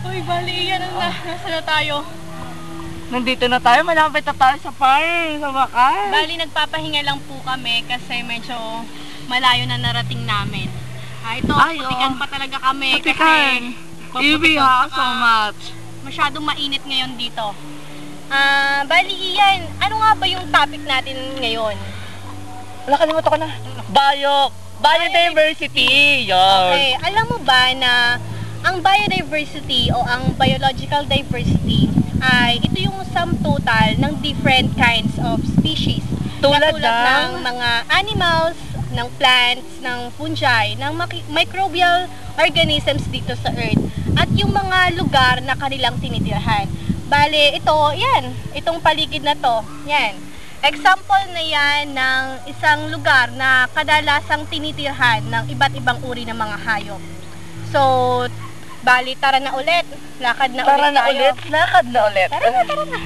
Uy, bali yan ang nasa na tayo. Nandito na tayo, malapit na tayo sa farm, sa wakas. Bali, nagpapahinga lang po kami kasi medyo malayo na narating namin. Ito, putikan pa talaga kami. Putikan. Ibi ha, so much. Masyadong mainit ngayon dito. Bali, Ian, ano nga ba yung topic natin ngayon? Nakalimutan ko na. Biodiversity. Yan. Okay, alam mo ba na ang biodiversity o ang biological diversity ay ito yung sum total ng different kinds of species. Tulad ng mga animals, ng plants, ng fungi, ng microbial organisms dito sa Earth at yung mga lugar na kanilang tinitirhan. Bale, itong paligid na to, yan. Example na yan ng isang lugar na kadalasang tinitirhan ng iba't ibang uri ng mga hayop. So, bali, tara na ulit. Lakad na ulit tayo. Lakad na ulit. Tara na.